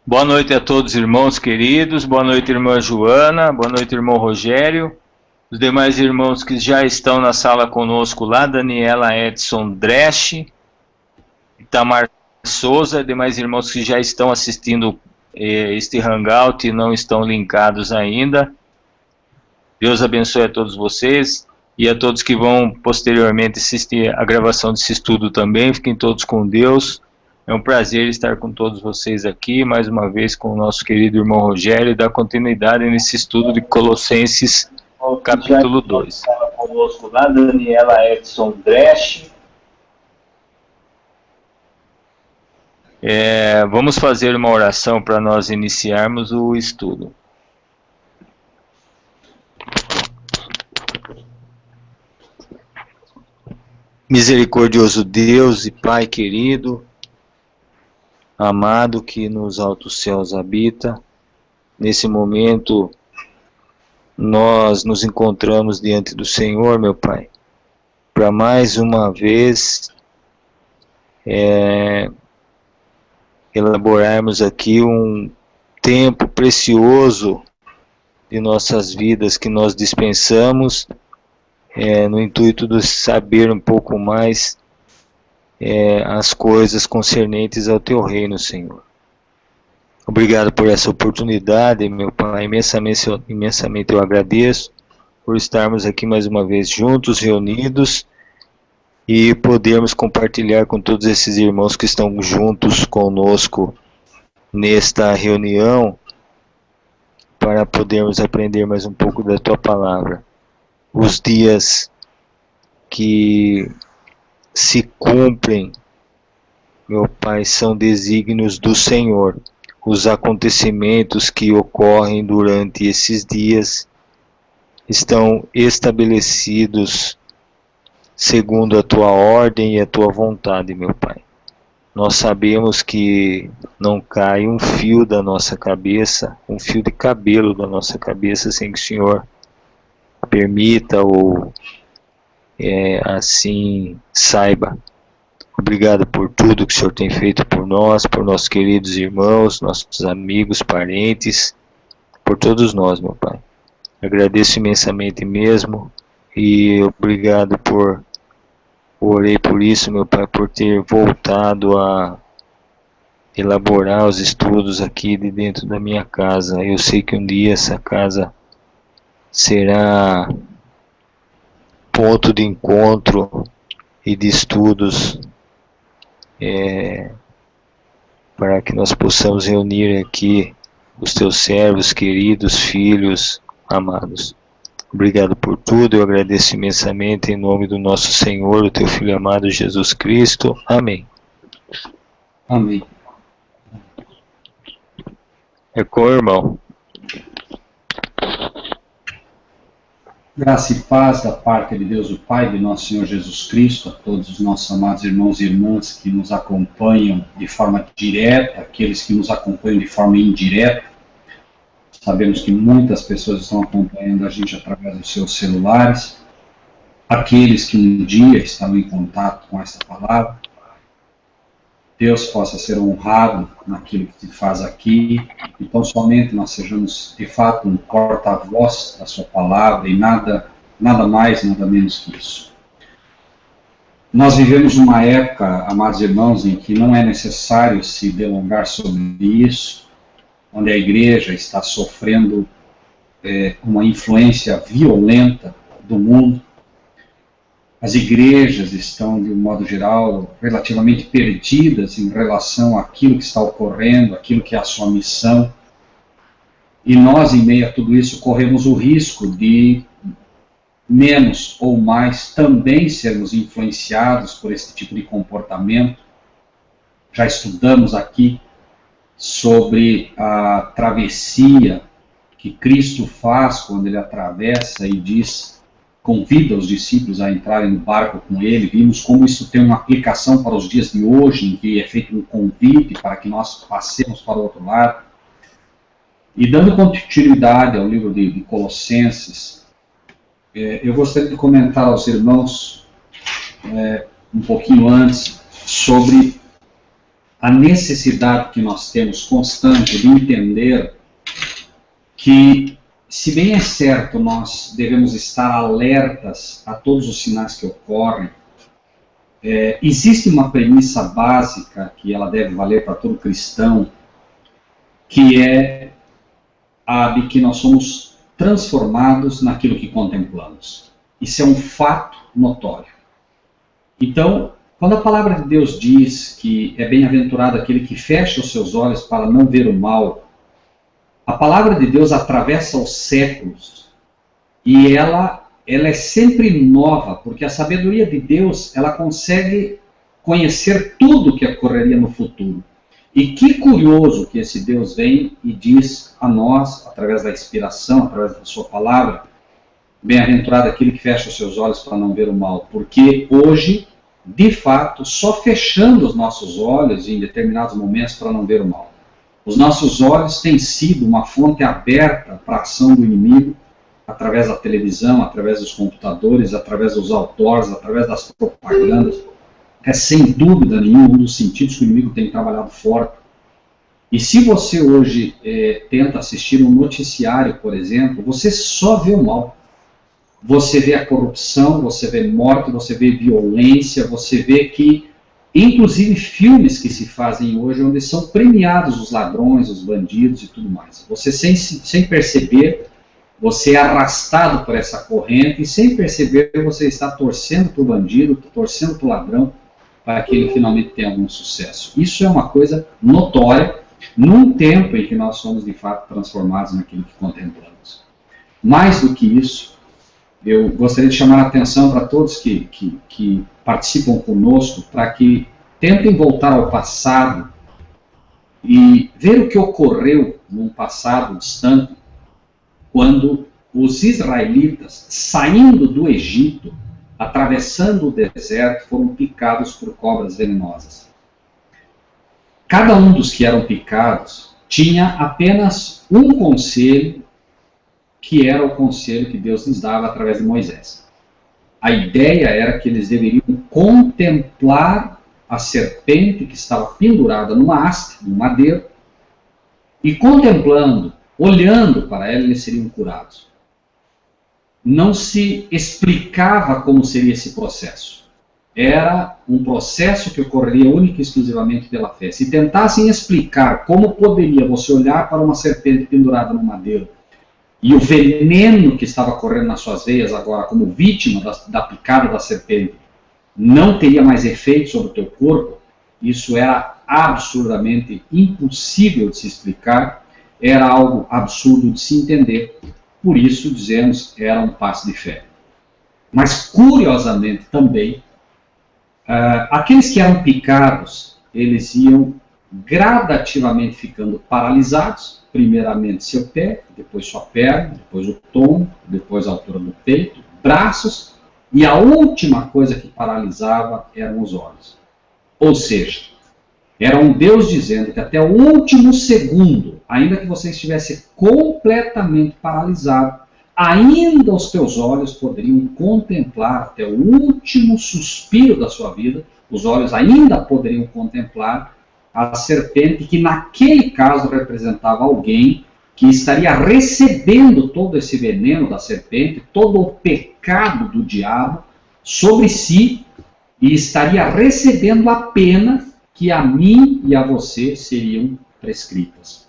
Boa noite a todos, irmãos queridos. Boa noite, irmã Joana. Boa noite, irmão Rogério. Os demais irmãos que já estão na sala conosco lá, Daniela Edson Dresch, Itamar Souza, demais irmãos que já estão assistindo este hangout e não estão linkados ainda. Deus abençoe a todos vocês e a todos que vão posteriormente assistir a gravação desse estudo também. Fiquem todos com Deus. É um prazer estar com todos vocês aqui, mais uma vez com o nosso querido irmão Rogério, e dar continuidade nesse estudo de Colossenses, capítulo 2. Conosco lá, Daniela Edson Dresch. Vamos fazer uma oração para nós iniciarmos o estudo. Misericordioso Deus e Pai querido, amado que nos altos céus habita, nesse momento nós nos encontramos diante do Senhor, meu Pai, para mais uma vez elaborarmos aqui um tempo precioso de nossas vidas que nós dispensamos no intuito de saber um pouco mais as coisas concernentes ao Teu reino, Senhor. Obrigado por essa oportunidade, meu Pai, imensamente eu agradeço por estarmos aqui mais uma vez juntos, reunidos, e podermos compartilhar com todos esses irmãos que estão juntos conosco nesta reunião, para podermos aprender mais um pouco da Tua Palavra. Os dias que se cumprem, meu Pai, são desígnios do Senhor. Os acontecimentos que ocorrem durante esses dias estão estabelecidos segundo a Tua ordem e a Tua vontade, meu Pai. Nós sabemos que não cai um fio da nossa cabeça, um fio de cabelo da nossa cabeça, sem que o Senhor permita ou assim saiba. Obrigado por tudo que o Senhor tem feito por nós, por nossos queridos irmãos, nossos amigos, parentes, por todos nós, meu Pai. Agradeço imensamente mesmo e obrigado orei por isso, meu Pai, por ter voltado a elaborar os estudos aqui de dentro da minha casa. Eu sei que um dia essa casa será ponto de encontro e de estudos para que nós possamos reunir aqui os Teus servos, queridos, filhos, amados. Obrigado por tudo, eu agradeço imensamente em nome do nosso Senhor, o Teu Filho amado Jesus Cristo. Amém. Amém. É com o irmão. Graça e paz da parte de Deus o Pai, de nosso Senhor Jesus Cristo, a todos os nossos amados irmãos e irmãs que nos acompanham de forma direta, aqueles que nos acompanham de forma indireta. Sabemos que muitas pessoas estão acompanhando a gente através dos seus celulares, aqueles que um dia estarão em contato com essa palavra. Deus possa ser honrado naquilo que se faz aqui, então somente nós sejamos de fato um porta-voz da sua palavra e nada mais, nada menos que isso. Nós vivemos uma época, amados irmãos, em que não é necessário se delongar sobre isso, onde a igreja está sofrendo uma influência violenta do mundo. As igrejas estão, de um modo geral, relativamente perdidas em relação àquilo que está ocorrendo, àquilo que é a sua missão. E nós, em meio a tudo isso, corremos o risco de, menos ou mais, também sermos influenciados por esse tipo de comportamento. Já estudamos aqui sobre a travessia que Cristo faz quando Ele atravessa e convida os discípulos a entrarem no barco com Ele. Vimos como isso tem uma aplicação para os dias de hoje, em que é feito um convite para que nós passemos para o outro lado. E dando continuidade ao livro de Colossenses, eu gostaria de comentar aos irmãos um pouquinho antes sobre a necessidade que nós temos constante de entender que, se bem é certo, nós devemos estar alertas a todos os sinais que ocorrem, existe uma premissa básica que ela deve valer para todo cristão, que é a de que nós somos transformados naquilo que contemplamos. Isso é um fato notório. Então, quando a palavra de Deus diz que é bem-aventurado aquele que fecha os seus olhos para não ver o mal, a palavra de Deus atravessa os séculos e ela é sempre nova, porque a sabedoria de Deus, ela consegue conhecer tudo o que ocorreria no futuro. E que curioso que esse Deus vem e diz a nós, através da inspiração, através da sua palavra, bem-aventurado aquele que fecha os seus olhos para não ver o mal, porque hoje, de fato, só fechando os nossos olhos em determinados momentos para não ver o mal. Os nossos olhos têm sido uma fonte aberta para a ação do inimigo, através da televisão, através dos computadores, através dos outdoors, através das propagandas. É sem dúvida nenhuma um dos sentidos que o inimigo tem trabalhado forte. E se você hoje tenta assistir um noticiário, por exemplo, você só vê o mal. Você vê a corrupção, você vê morte, você vê violência, você vê que, inclusive filmes que se fazem hoje, onde são premiados os ladrões, os bandidos e tudo mais. Você sem perceber, você é arrastado por essa corrente e sem perceber você está torcendo para o bandido, torcendo para o ladrão, para que ele finalmente tenha algum sucesso. Isso é uma coisa notória num tempo em que nós somos de fato transformados naquilo que contemplamos. Mais do que isso, eu gostaria de chamar a atenção para todos que participam conosco, para que tentem voltar ao passado e ver o que ocorreu num passado distante, quando os israelitas, saindo do Egito, atravessando o deserto, foram picados por cobras venenosas. Cada um dos que eram picados tinha apenas um conselho, que era o conselho que Deus lhes dava através de Moisés. A ideia era que eles deveriam contemplar a serpente que estava pendurada numa haste, num madeiro, e contemplando, olhando para ela, eles seriam curados. Não se explicava como seria esse processo. Era um processo que ocorreria única e exclusivamente pela fé. Se tentassem explicar como poderia você olhar para uma serpente pendurada no madeiro e o veneno que estava correndo nas suas veias agora como vítima da picada da serpente não teria mais efeito sobre o teu corpo, isso era absurdamente impossível de se explicar, era algo absurdo de se entender. Por isso, dizemos, era um passo de fé. Mas, curiosamente, também, aqueles que eram picados, eles iam gradativamente ficando paralisados, primeiramente seu pé, depois sua perna, depois o tombo, depois a altura do peito, braços, e a última coisa que paralisava eram os olhos. Ou seja, era um Deus dizendo que até o último segundo, ainda que você estivesse completamente paralisado, ainda os teus olhos poderiam contemplar até o último suspiro da sua vida, os olhos ainda poderiam contemplar a serpente, que naquele caso representava alguém que estaria recebendo todo esse veneno da serpente, todo o pecado do diabo sobre si, e estaria recebendo a pena que a mim e a você seriam prescritas.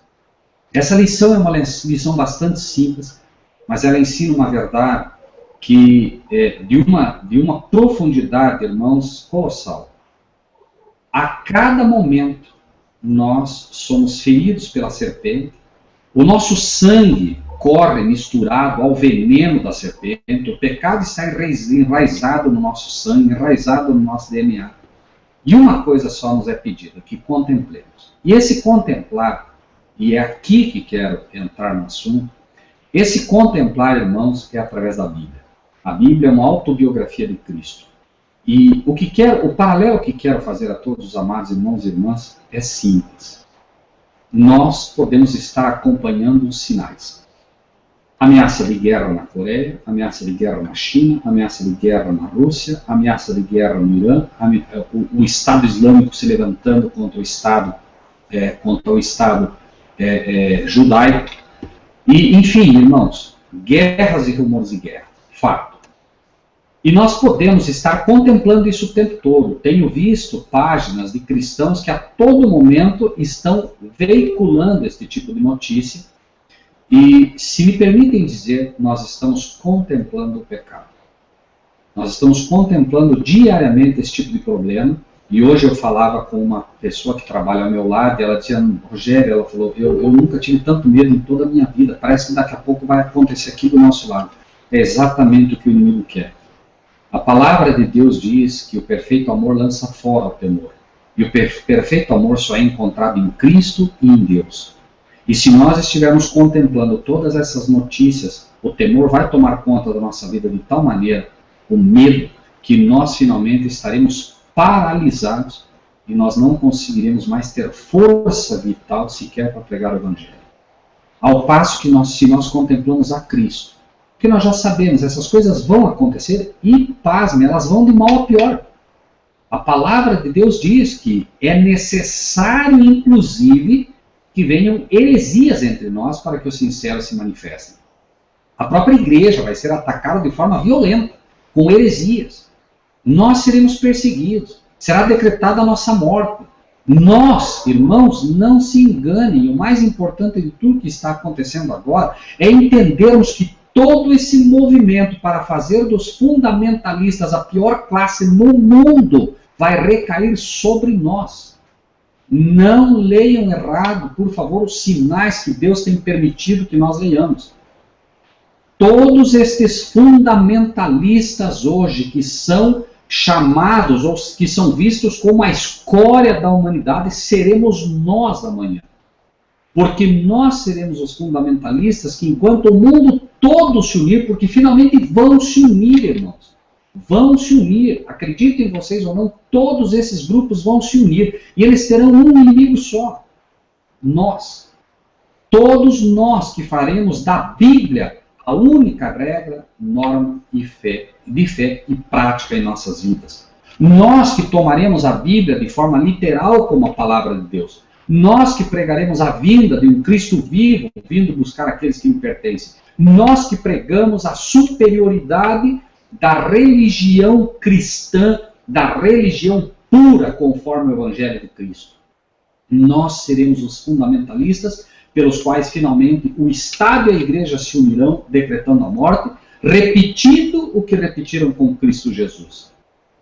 Essa lição é uma lição bastante simples, mas ela ensina uma verdade que de uma profundidade, irmãos, colossal. A cada momento nós somos feridos pela serpente, o nosso sangue corre misturado ao veneno da serpente, o pecado está enraizado no nosso sangue, enraizado no nosso DNA. E uma coisa só nos é pedida, que contemplemos. E esse contemplar, e é aqui que quero entrar no assunto, esse contemplar, irmãos, é através da Bíblia. A Bíblia é uma autobiografia de Cristo. E o paralelo que quero fazer a todos os amados irmãos e irmãs é simples. Nós podemos estar acompanhando os sinais. Ameaça de guerra na Coreia, ameaça de guerra na China, ameaça de guerra na Rússia, ameaça de guerra no Irã, o Estado Islâmico se levantando contra o Estado judaico. E, enfim, irmãos, guerras e rumores de guerra, fato. E nós podemos estar contemplando isso o tempo todo. Tenho visto páginas de cristãos que a todo momento estão veiculando este tipo de notícia. E, se me permitem dizer, nós estamos contemplando o pecado. Nós estamos contemplando diariamente esse tipo de problema. E hoje eu falava com uma pessoa que trabalha ao meu lado, e ela dizia, Rogério, ela falou, eu nunca tive tanto medo em toda a minha vida, parece que daqui a pouco vai acontecer aqui do nosso lado. É exatamente o que o inimigo quer. A palavra de Deus diz que o perfeito amor lança fora o temor. E o perfeito amor só é encontrado em Cristo e em Deus. E se nós estivermos contemplando todas essas notícias, o temor vai tomar conta da nossa vida de tal maneira, o medo, que nós finalmente estaremos paralisados e nós não conseguiremos mais ter força vital sequer para pregar o Evangelho. Ao passo que se nós contemplamos a Cristo, porque nós já sabemos, essas coisas vão acontecer e, pasme, elas vão de mal a pior. A palavra de Deus diz que é necessário, inclusive, que venham heresias entre nós para que os sinceros se manifestem. A própria igreja vai ser atacada de forma violenta, com heresias. Nós seremos perseguidos. Será decretada a nossa morte. Nós, irmãos, não se enganem. O mais importante de tudo que está acontecendo agora é entendermos que todo esse movimento para fazer dos fundamentalistas a pior classe no mundo vai recair sobre nós. Não leiam errado, por favor, os sinais que Deus tem permitido que nós leiamos. Todos estes fundamentalistas hoje que são chamados, ou que são vistos como a escória da humanidade, seremos nós amanhã. Porque nós seremos os fundamentalistas que, enquanto o mundo todo se unir, porque finalmente vão se unir, irmãos. Vão se unir, acreditem vocês ou não, todos esses grupos vão se unir. E eles terão um inimigo só. Nós. Todos nós que faremos da Bíblia a única regra, norma de fé e prática em nossas vidas. Nós que tomaremos a Bíblia de forma literal como a palavra de Deus. Nós que pregaremos a vinda de um Cristo vivo, vindo buscar aqueles que lhe pertencem. Nós que pregamos a superioridade da religião cristã, da religião pura, conforme o Evangelho de Cristo. Nós seremos os fundamentalistas pelos quais, finalmente, o Estado e a Igreja se unirão, decretando a morte, repetindo o que repetiram com Cristo Jesus.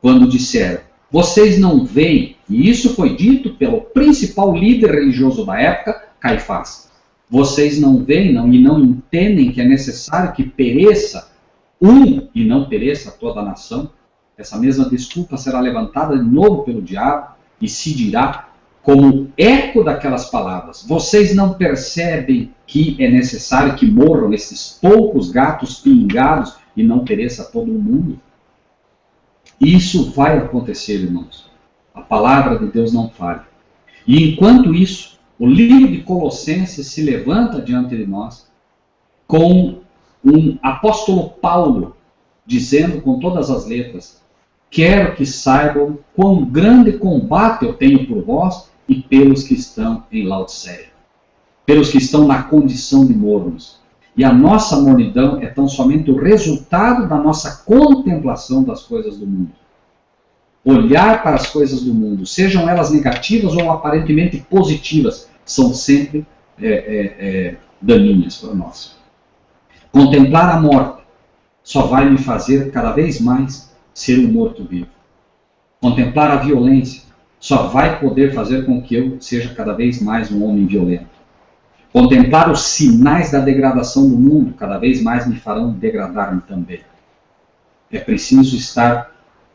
Quando disseram, vocês não veem, e isso foi dito pelo principal líder religioso da época, Caifás. Vocês não veem e não entendem que é necessário que pereça um e não pereça toda a nação? Essa mesma desculpa será levantada de novo pelo diabo e se dirá como eco daquelas palavras. Vocês não percebem que é necessário que morram esses poucos gatos pingados e não pereça todo o mundo? Isso vai acontecer, irmãos. A palavra de Deus não falha. E enquanto isso, o livro de Colossenses se levanta diante de nós com um apóstolo Paulo dizendo com todas as letras: quero que saibam quão grande combate eu tenho por vós e pelos que estão em Laodiceia, pelos que estão na condição de mornos. E a nossa mornidão é tão somente o resultado da nossa contemplação das coisas do mundo. Olhar para as coisas do mundo, sejam elas negativas ou aparentemente positivas, são sempre daninhas para nós. Contemplar a morte só vai me fazer cada vez mais ser um morto-vivo. Contemplar a violência só vai poder fazer com que eu seja cada vez mais um homem violento. Contemplar os sinais da degradação do mundo cada vez mais me farão degradar-me também. É preciso estar,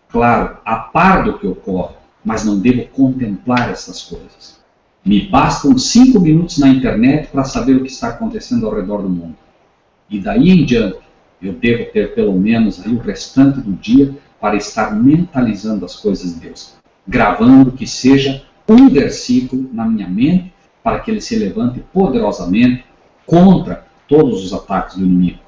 claro, a par do que ocorre, mas não devo contemplar essas coisas. Me bastam 5 minutos na internet para saber o que está acontecendo ao redor do mundo. E daí em diante, eu devo ter pelo menos aí o restante do dia para estar mentalizando as coisas de Deus. Gravando que seja um versículo na minha mente para que ele se levante poderosamente contra todos os ataques do inimigo.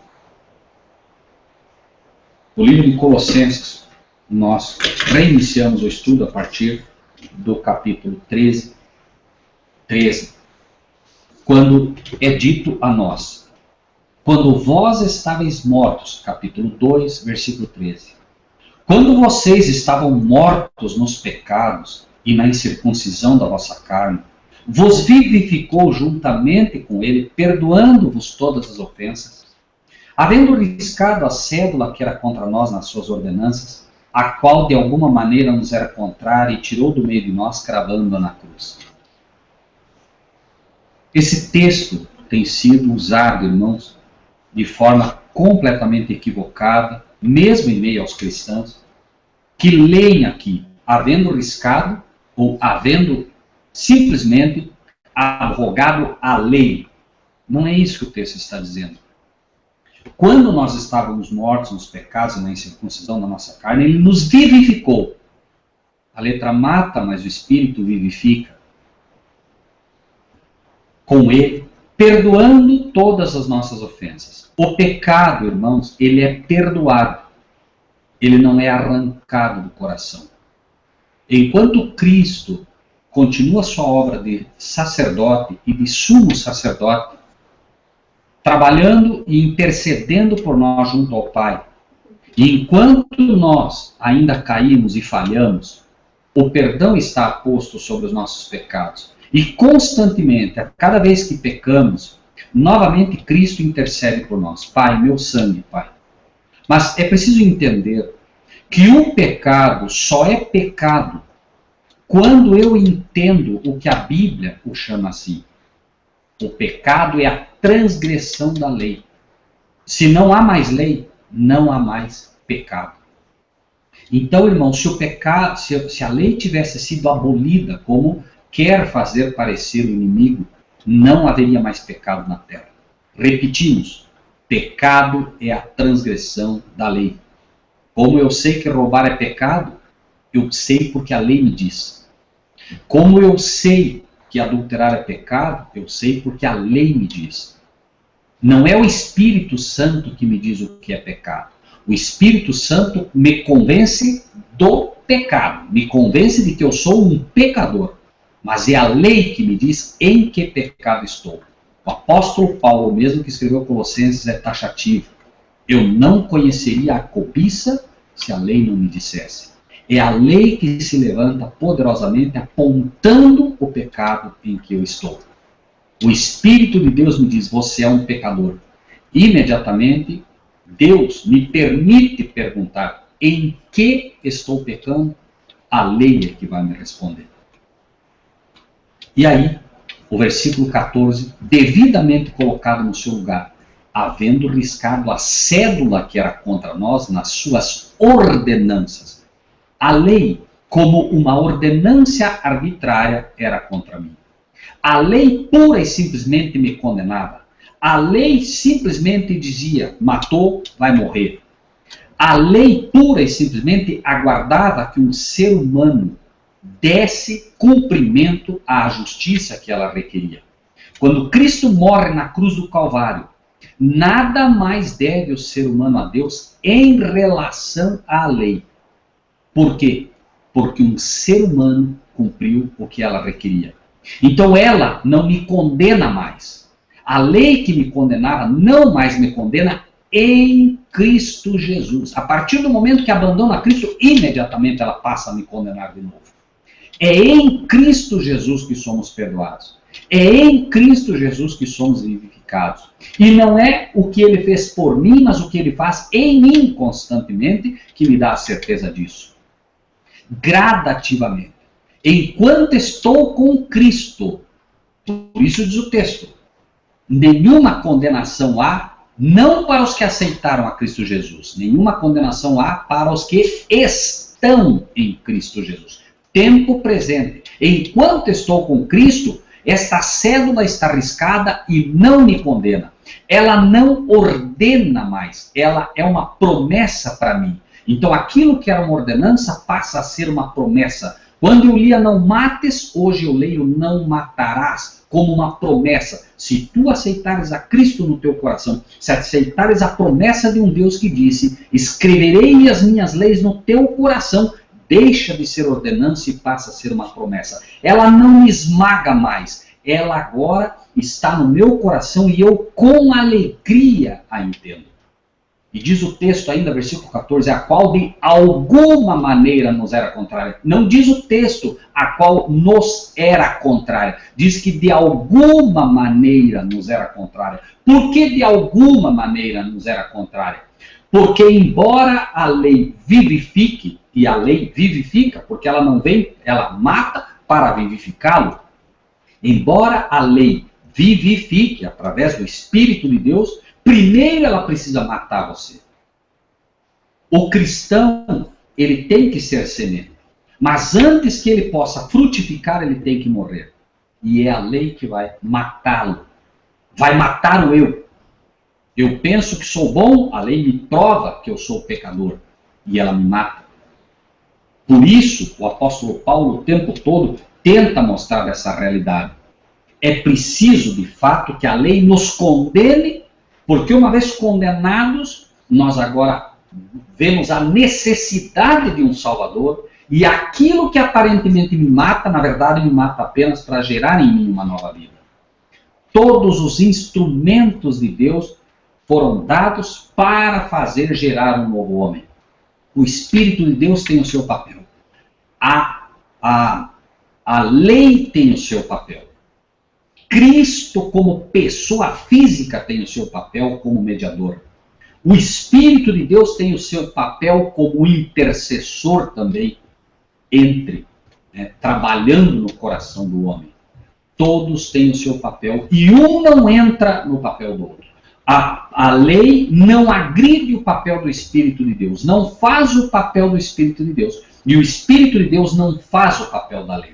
O livro de Colossenses, nós reiniciamos o estudo a partir do capítulo 13, quando é dito a nós: quando vós estáveis mortos, capítulo 2, versículo 13. Quando vocês estavam mortos nos pecados e na incircuncisão da vossa carne, vos vivificou juntamente com ele, perdoando-vos todas as ofensas, havendo riscado a cédula que era contra nós nas suas ordenanças, a qual de alguma maneira nos era contrária, e tirou do meio de nós, cravando-a na cruz. Esse texto tem sido usado, irmãos, de forma completamente equivocada, mesmo em meio aos cristãos, que leem aqui, havendo riscado, ou havendo simplesmente abrogado a lei. Não é isso que o texto está dizendo. Quando nós estávamos mortos nos pecados e na incircuncisão da nossa carne, ele nos vivificou. A letra mata, mas o Espírito vivifica. Com ele, perdoando todas as nossas ofensas. O pecado, irmãos, ele é perdoado. Ele não é arrancado do coração. Enquanto Cristo continua sua obra de sacerdote e de sumo sacerdote, trabalhando e intercedendo por nós junto ao Pai, e enquanto nós ainda caímos e falhamos, o perdão está posto sobre os nossos pecados. E constantemente, a cada vez que pecamos, novamente Cristo intercede por nós. Pai, meu sangue, Pai. Mas é preciso entender que o pecado só é pecado quando eu entendo o que a Bíblia o chama assim. O pecado é a transgressão da lei. Se não há mais lei, não há mais pecado. Então, irmão, se a lei tivesse sido abolida, como quer fazer parecer o inimigo, não haveria mais pecado na terra. Repetimos, pecado é a transgressão da lei. Como eu sei que roubar é pecado, eu sei porque a lei me diz. Como eu sei que adulterar é pecado, eu sei porque a lei me diz. Não é o Espírito Santo que me diz o que é pecado. O Espírito Santo me convence do pecado, me convence de que eu sou um pecador. Mas é a lei que me diz em que pecado estou. O apóstolo Paulo, mesmo que escreveu Colossenses, é taxativo. Eu não conheceria a cobiça se a lei não me dissesse. É a lei que se levanta poderosamente apontando o pecado em que eu estou. O Espírito de Deus me diz, você é um pecador. Imediatamente, Deus me permite perguntar, em que estou pecando? A lei é que vai me responder. E aí, o versículo 14, devidamente colocado no seu lugar, havendo riscado a cédula que era contra nós nas suas ordenanças. A lei, como uma ordenância arbitrária, era contra mim. A lei pura e simplesmente me condenava. A lei simplesmente dizia, matou, vai morrer. A lei pura e simplesmente aguardava que um ser humano desse cumprimento à justiça que ela requeria. Quando Cristo morre na cruz do Calvário, nada mais deve o ser humano a Deus em relação à lei. Por quê? Porque um ser humano cumpriu o que ela requeria. Então ela não me condena mais. A lei que me condenava não mais me condena em Cristo Jesus. A partir do momento que abandona Cristo, imediatamente ela passa a me condenar de novo. É em Cristo Jesus que somos perdoados. É em Cristo Jesus que somos vivificados. E não é o que ele fez por mim, mas o que ele faz em mim constantemente que me dá a certeza disso. Gradativamente. Enquanto estou com Cristo, por isso diz o texto, nenhuma condenação há, não para os que aceitaram a Cristo Jesus, nenhuma condenação há para os que estão em Cristo Jesus. Tempo presente. Enquanto estou com Cristo, esta cédula está riscada e não me condena. Ela não ordena mais, ela é uma promessa para mim. Então aquilo que era uma ordenança passa a ser uma promessa. Quando eu lia não mates, hoje eu leio não matarás. como uma promessa. Se tu aceitares a Cristo no teu coração, se aceitares a promessa de um Deus que disse, escreverei as minhas leis no teu coração, deixa de ser ordenança e passa a ser uma promessa. Ela não me esmaga mais, ela agora está no meu coração e eu com alegria a entendo. E diz o texto ainda, versículo 14, a qual de alguma maneira nos era contrária. Não diz o texto a qual nos era contrária. Diz que de alguma maneira nos era contrária. Por que de alguma maneira nos era contrária? Porque embora a lei vivifique, e a lei vivifica, porque ela não vem, ela mata para vivificá-lo. Embora a lei vivifique através do Espírito de Deus, primeiro ela precisa matar você. O cristão, ele tem que ser semente. Mas antes que ele possa frutificar, ele tem que morrer. E é a lei que vai matá-lo. Vai matar o eu. Eu penso que sou bom, a lei me prova que eu sou pecador. E ela me mata. Por isso, o apóstolo Paulo, o tempo todo, tenta mostrar essa realidade. É preciso, de fato, que a lei nos condene, porque uma vez condenados, nós agora vemos a necessidade de um Salvador, e aquilo que aparentemente me mata, na verdade me mata apenas para gerar em mim uma nova vida. Todos os instrumentos de Deus foram dados para fazer gerar um novo homem. O Espírito de Deus tem o seu papel. A lei tem o seu papel. Cristo, como pessoa física, tem o seu papel como mediador. O Espírito de Deus tem o seu papel como intercessor também, trabalhando no coração do homem. Todos têm o seu papel e um não entra no papel do outro. A lei não agride o papel do Espírito de Deus, não faz o papel do Espírito de Deus. E o Espírito de Deus não faz o papel da lei.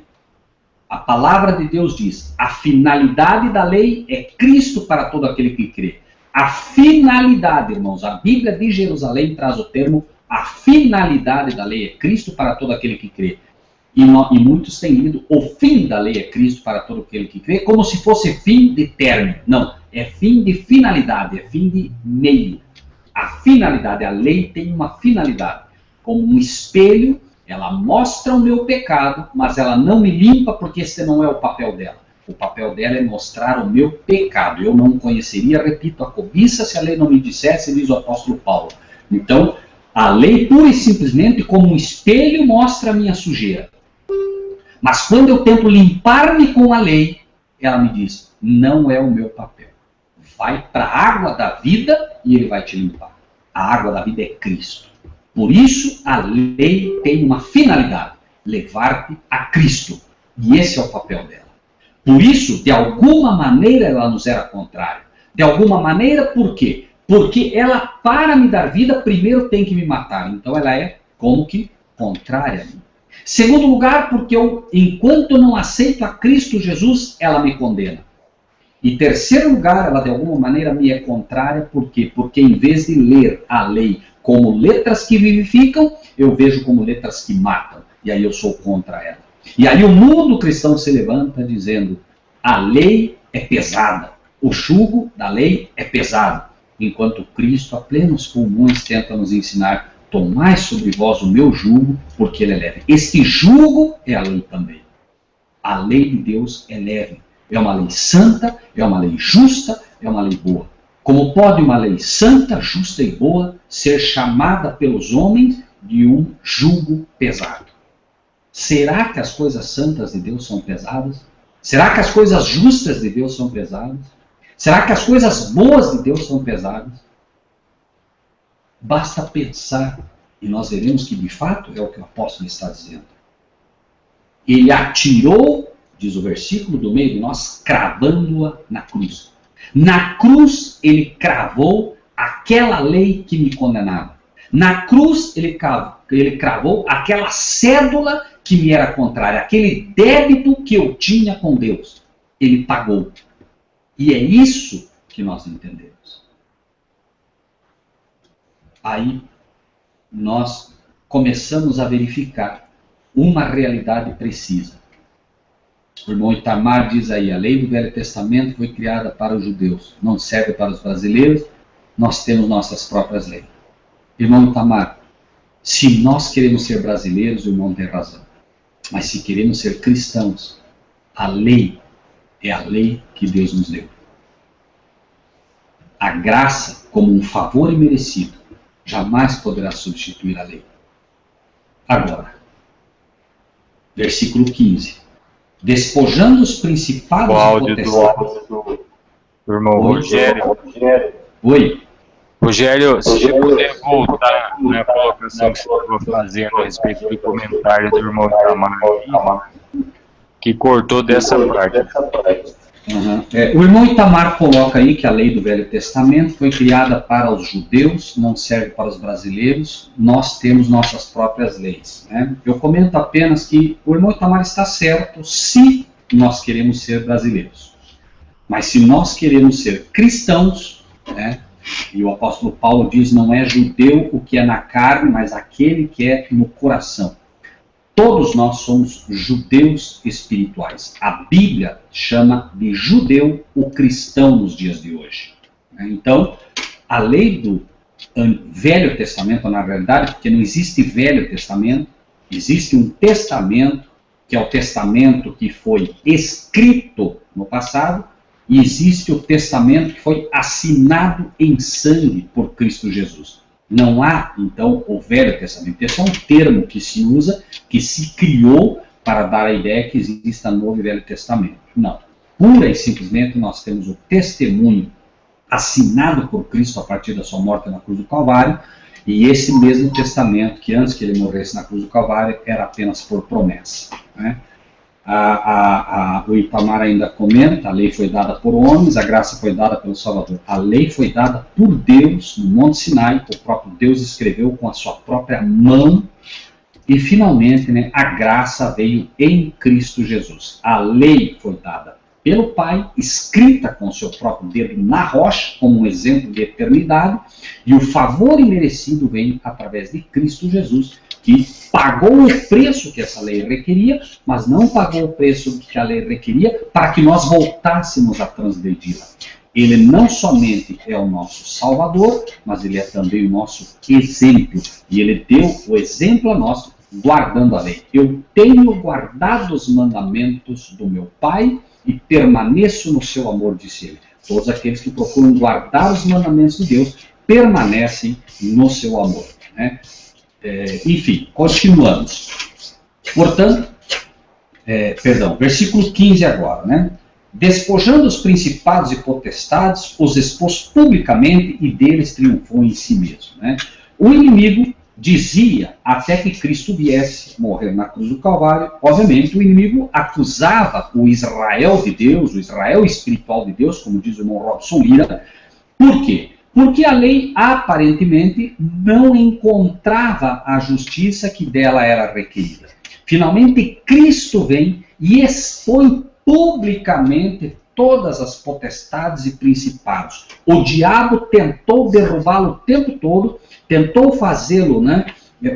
A palavra de Deus diz, a finalidade da lei é Cristo para todo aquele que crê. A finalidade, irmãos, a Bíblia de Jerusalém traz o termo, a finalidade da lei é Cristo para todo aquele que crê. E muitos têm lido, o fim da lei é Cristo para todo aquele que crê, como se fosse fim de término. Não, é fim de finalidade, é fim de meio. A finalidade, a lei tem uma finalidade. Como um espelho, ela mostra o meu pecado, mas ela não me limpa porque esse não é o papel dela. O papel dela é mostrar o meu pecado. Eu não conheceria, repito, a cobiça se a lei não me dissesse, diz o apóstolo Paulo. Então, a lei pura e simplesmente como um espelho mostra a minha sujeira. Mas quando eu tento limpar-me com a lei, ela me diz, não é o meu papel. Vai para a água da vida e ele vai te limpar. A água da vida é Cristo. Por isso, a lei tem uma finalidade, levar-te a Cristo. E esse é o papel dela. Por isso, de alguma maneira, ela nos era contrária. De alguma maneira, por quê? Porque ela, para me dar vida, primeiro tem que me matar. Então, ela é como que contrária a mim. Segundo lugar, porque enquanto eu não aceito a Cristo Jesus, ela me condena. E terceiro lugar, ela de alguma maneira me é contrária, por quê? Porque em vez de ler a lei como letras que vivificam, eu vejo como letras que matam. E aí eu sou contra ela. E aí o mundo cristão se levanta dizendo, a lei é pesada, o jugo da lei é pesado. Enquanto Cristo, a plenos pulmões, tenta nos ensinar, tomai sobre vós o meu jugo, porque ele é leve. Este jugo é a lei também. A lei de Deus é leve. É uma lei santa, é uma lei justa, é uma lei boa. Como pode uma lei santa, justa e boa ser chamada pelos homens de um jugo pesado? Será que as coisas santas de Deus são pesadas? Será que as coisas justas de Deus são pesadas? Será que as coisas boas de Deus são pesadas? Basta pensar e nós veremos que de fato é o que o apóstolo está dizendo. Ele atirou, diz o versículo do meio de nós, cravando-a na cruz. Na cruz ele cravou aquela lei que me condenava. Na cruz ele cravou aquela cédula que me era contrária, aquele débito que eu tinha com Deus. Ele pagou. E é isso que nós entendemos. Aí nós começamos a verificar uma realidade precisa. O irmão Itamar diz aí, a lei do Velho Testamento foi criada para os judeus, não serve para os brasileiros, nós temos nossas próprias leis. Irmão Itamar, se nós queremos ser brasileiros, o irmão tem razão. Mas se queremos ser cristãos, a lei é a lei que Deus nos deu. A graça, como um favor imerecido, jamais poderá substituir a lei. Agora, versículo 15. Despojando os principados e potestades. Do irmão Rogério. Oi. Rogério, se você puder voltar na colocação que você estava fazendo a respeito do comentário do irmão Itamar, que cortou dessa parte. Uhum. O irmão Itamar coloca aí que a lei do Velho Testamento foi criada para os judeus, não serve para os brasileiros, nós temos nossas próprias leis. Né? Eu comento apenas que o irmão Itamar está certo se nós queremos ser brasileiros. Mas se nós queremos ser cristãos, né, e o apóstolo Paulo diz, não é judeu o que é na carne, mas aquele que é no coração. Todos nós somos judeus espirituais. A Bíblia chama de judeu o cristão nos dias de hoje. Então, a lei do Velho Testamento, na realidade, porque não existe Velho Testamento, existe um testamento, que é o testamento que foi escrito no passado, e existe o testamento que foi assinado em sangue por Cristo Jesus. Não há, então, o Velho Testamento. Esse é um termo que se usa, que se criou para dar a ideia que exista Novo e Velho Testamento. Não. Pura e simplesmente nós temos o testemunho assinado por Cristo a partir da sua morte na cruz do Calvário, e esse mesmo testamento, que antes que ele morresse na cruz do Calvário, era apenas por promessa. Né? O Itamar ainda comenta, a lei foi dada por homens, a graça foi dada pelo Salvador. A lei foi dada por Deus no Monte Sinai, o próprio Deus escreveu com a sua própria mão, e finalmente, né, a graça veio em Cristo Jesus. A lei foi dada pelo Pai, escrita com o seu próprio dedo na rocha, como um exemplo de eternidade, e o favor imerecido vem através de Cristo Jesus, que pagou o preço que essa lei requeria, mas não pagou o preço que a lei requeria para que nós voltássemos a transgredi-la. Ele não somente é o nosso Salvador, mas ele é também o nosso exemplo. E ele deu o exemplo a nós, guardando a lei. Eu tenho guardado os mandamentos do meu Pai e permaneço no seu amor, disse ele. Todos aqueles que procuram guardar os mandamentos de Deus permanecem no seu amor. Né? Enfim, continuamos. Portanto, versículo 15 agora, né? Despojando os principados e potestades, os expôs publicamente e deles triunfou em si mesmo. Né? O inimigo dizia, até que Cristo viesse, morrer na cruz do Calvário, obviamente o inimigo acusava o Israel de Deus, o Israel espiritual de Deus, como diz o irmão Robson Lira. Por quê? Porque a lei, aparentemente, não encontrava a justiça que dela era requerida. Finalmente, Cristo vem e expõe publicamente todas as potestades e principados. O diabo tentou derrubá-lo o tempo todo, tentou fazê-lo, né,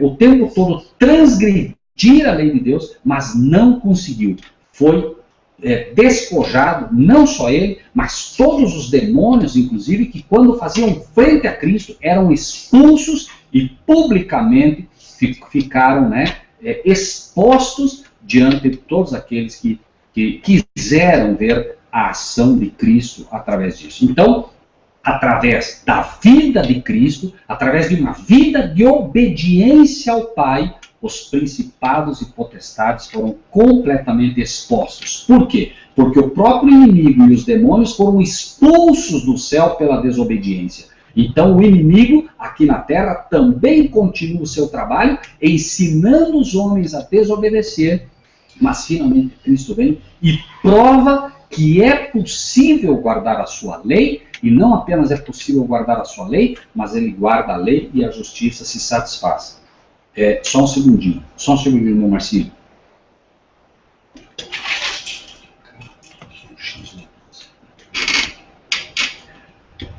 o tempo todo transgredir a lei de Deus, mas não conseguiu. Foi despojado, não só ele, mas todos os demônios, inclusive, que quando faziam frente a Cristo, eram expulsos e publicamente ficaram, né, expostos diante de todos aqueles que quiseram ver a ação de Cristo através disso. Então, através da vida de Cristo, através de uma vida de obediência ao Pai, os principados e potestades foram completamente expostos. Por quê? Porque o próprio inimigo e os demônios foram expulsos do céu pela desobediência. Então o inimigo, aqui na terra, também continua o seu trabalho, ensinando os homens a desobedecer, mas finalmente Cristo vem e prova que é possível guardar a sua lei, e não apenas é possível guardar a sua lei, mas ele guarda a lei e a justiça se satisfaz. Só um segundinho, meu Marcinho.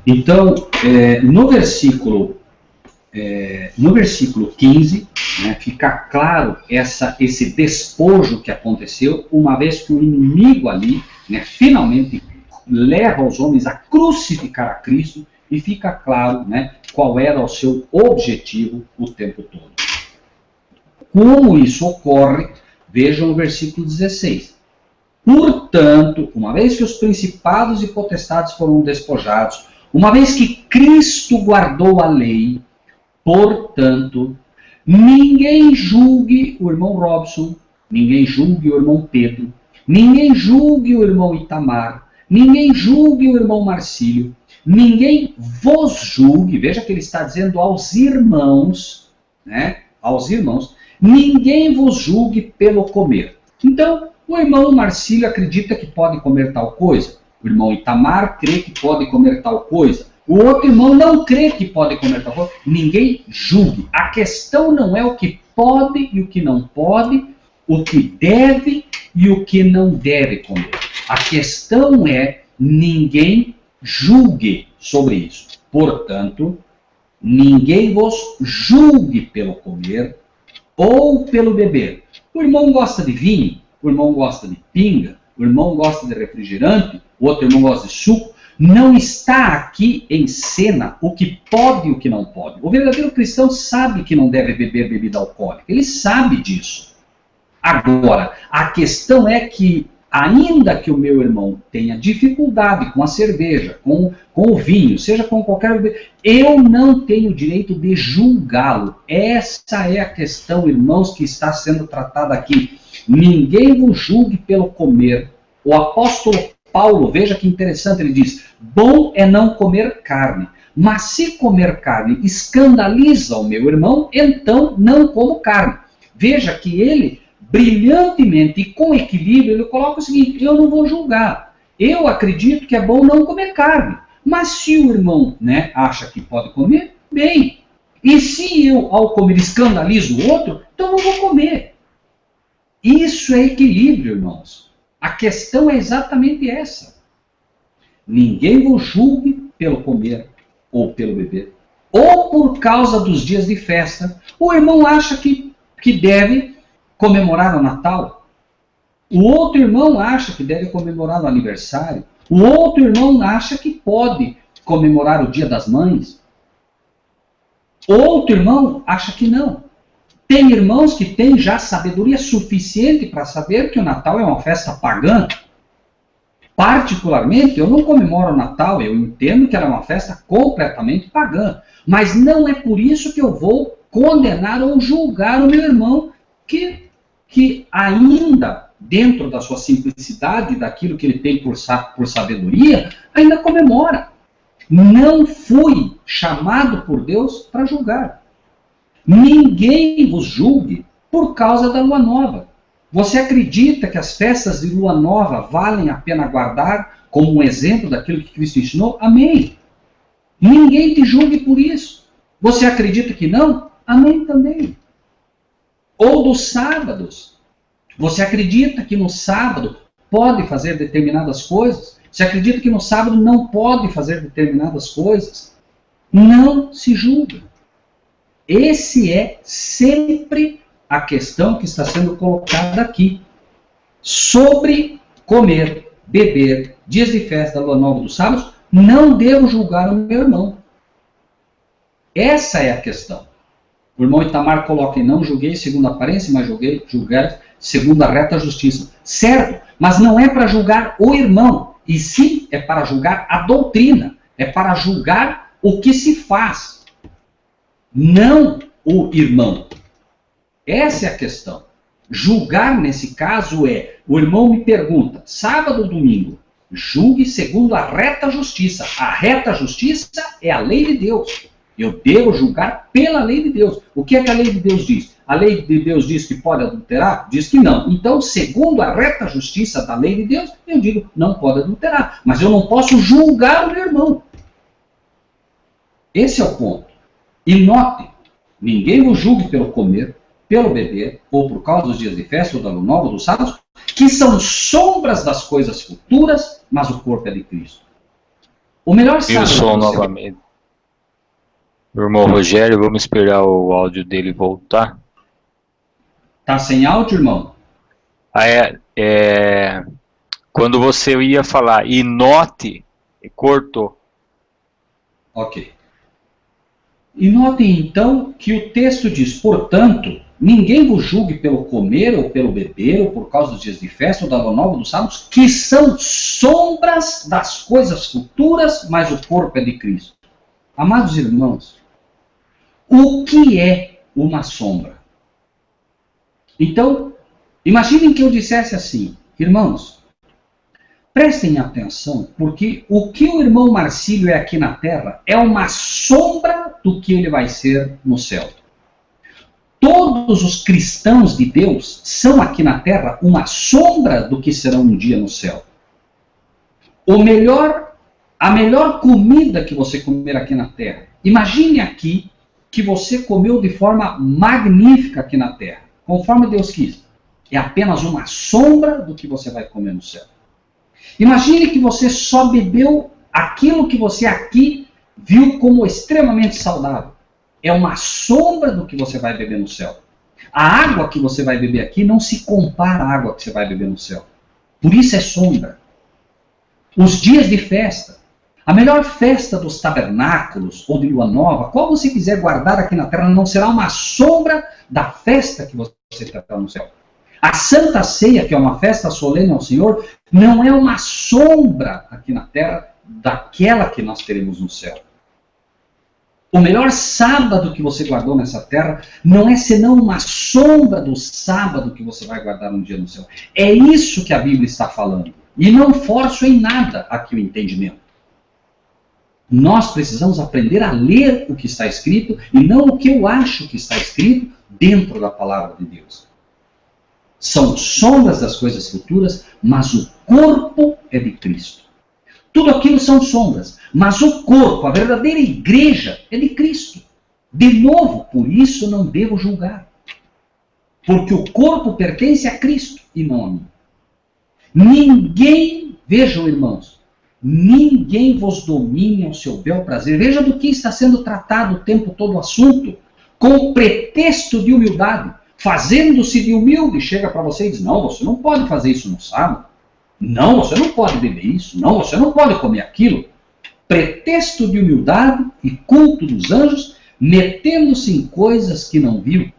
Então, no versículo 15, né, ficar claro esse despojo que aconteceu, uma vez que o inimigo ali, né, finalmente leva os homens a crucificar a Cristo, e fica claro, né, qual era o seu objetivo o tempo todo. Como isso ocorre, vejam o versículo 16. Portanto, uma vez que os principados e potestades foram despojados, uma vez que Cristo guardou a lei, portanto, ninguém julgue o irmão Robson, ninguém julgue o irmão Pedro, ninguém julgue o irmão Itamar, ninguém julgue o irmão Marcílio, ninguém vos julgue, veja que ele está dizendo aos irmãos, né? Aos irmãos, ninguém vos julgue pelo comer. Então, o irmão Marcílio acredita que pode comer tal coisa, o irmão Itamar crê que pode comer tal coisa, o outro irmão não crê que pode comer tal coisa. Ninguém julgue. A questão não é o que pode e o que não pode, o que deve e o que não deve comer. A questão é ninguém julgue sobre isso. Portanto, ninguém vos julgue pelo comer ou pelo beber. O irmão gosta de vinho, o irmão gosta de pinga, o irmão gosta de refrigerante, o outro irmão gosta de suco. Não está aqui em cena o que pode e o que não pode. O verdadeiro cristão sabe que não deve beber bebida alcoólica. Ele sabe disso. Agora, a questão é que, ainda que o meu irmão tenha dificuldade com a cerveja, com o vinho, seja com qualquer bebida, eu não tenho o direito de julgá-lo. Essa é a questão, irmãos, que está sendo tratada aqui. Ninguém vos julgue pelo comer. O apóstolo Paulo, veja que interessante, ele diz, bom é não comer carne, mas se comer carne escandaliza o meu irmão, então não como carne. Veja que ele, brilhantemente e com equilíbrio, ele coloca o seguinte, eu não vou julgar, eu acredito que é bom não comer carne, mas se o irmão, né, acha que pode comer, bem, e se eu, ao comer, escandalizo o outro, então não vou comer. Isso é equilíbrio, irmãos. A questão é exatamente essa. Ninguém vos julgue pelo comer ou pelo beber, ou por causa dos dias de festa. O irmão acha que deve comemorar o Natal. O outro irmão acha que deve comemorar o aniversário. O outro irmão acha que pode comemorar o Dia das Mães. Outro irmão acha que não. Tem irmãos que têm já sabedoria suficiente para saber que o Natal é uma festa pagã. Particularmente, eu não comemoro o Natal, eu entendo que ela é uma festa completamente pagã. Mas não é por isso que eu vou condenar ou julgar o meu irmão que ainda, dentro da sua simplicidade, daquilo que ele tem por sabedoria, ainda comemora. Não fui chamado por Deus para julgar. Ninguém vos julgue por causa da lua nova. Você acredita que as festas de lua nova valem a pena guardar como um exemplo daquilo que Cristo ensinou? Amém. Ninguém te julgue por isso. Você acredita que não? Amém também. Ou dos sábados. Você acredita que no sábado pode fazer determinadas coisas? Você acredita que no sábado não pode fazer determinadas coisas? Não se julga. Esse é sempre a questão que está sendo colocada aqui. Sobre comer, beber, dias de festa, da lua nova, dos sábados, não devo julgar o meu irmão. Essa é a questão. O irmão Itamar coloca, não julguei segundo a aparência, mas julguei segundo a reta justiça. Certo, mas não é para julgar o irmão, e sim é para julgar a doutrina, é para julgar o que se faz. Não o irmão. Essa é a questão. Julgar, nesse caso, é... O irmão me pergunta, sábado ou domingo? Julgue segundo a reta justiça. A reta justiça é a lei de Deus. Eu devo julgar pela lei de Deus. O que é que a lei de Deus diz? A lei de Deus diz que pode adulterar? Diz que não. Então, segundo a reta justiça da lei de Deus, eu digo, não pode adulterar. Mas eu não posso julgar o meu irmão. Esse é o ponto. E note, ninguém vos julgue pelo comer, pelo beber, ou por causa dos dias de festa, ou da lua nova, ou dos sábados, que são sombras das coisas futuras, mas o corpo é de Cristo. O melhor sábado... Eu sou novamente. O irmão Rogério, vamos esperar o áudio dele voltar. Tá sem áudio, irmão? Quando você ia falar e note, cortou. Ok. E notem então que o texto diz, portanto, ninguém vos julgue pelo comer ou pelo beber, ou por causa dos dias de festa, ou da lua nova, dos sábados, que são sombras das coisas futuras, mas o corpo é de Cristo. Amados irmãos, o que é uma sombra? Então, imaginem que eu dissesse assim, irmãos, prestem atenção, porque o que o irmão Marcílio é aqui na terra é uma sombra do que ele vai ser no céu. Todos os cristãos de Deus são aqui na terra uma sombra do que serão um dia no céu. A melhor comida que você comer aqui na terra, imagine aqui que você comeu de forma magnífica aqui na terra, conforme Deus quis. É apenas uma sombra do que você vai comer no céu. Imagine que você só bebeu aquilo que você aqui viu como extremamente saudável. É uma sombra do que você vai beber no céu. A água que você vai beber aqui não se compara à água que você vai beber no céu. Por isso é sombra. Os dias de festa, a melhor festa dos tabernáculos ou de lua nova, qual você quiser guardar aqui na terra, não será uma sombra da festa que você terá no céu. A Santa Ceia, que é uma festa solene ao Senhor, não é uma sombra aqui na terra daquela que nós teremos no céu. O melhor sábado que você guardou nessa terra não é senão uma sombra do sábado que você vai guardar um dia no céu. É isso que a Bíblia está falando. E não forço em nada aqui o entendimento. Nós precisamos aprender a ler o que está escrito e não o que eu acho que está escrito dentro da palavra de Deus. São sombras das coisas futuras, mas o corpo é de Cristo. Tudo aquilo são sombras, mas o corpo, a verdadeira igreja, é de Cristo. De novo, por isso não devo julgar. Porque o corpo pertence a Cristo e não a mim. Ninguém, vejam irmãos, ninguém vos domine ao seu bel prazer. Veja do que está sendo tratado o tempo todo o assunto, com pretexto de humildade. Fazendo-se de humilde, chega para você e diz, não, você não pode fazer isso no sábado. Não, você não pode beber isso. Não, você não pode comer aquilo. Pretexto de humildade e culto dos anjos, metendo-se em coisas que não viu,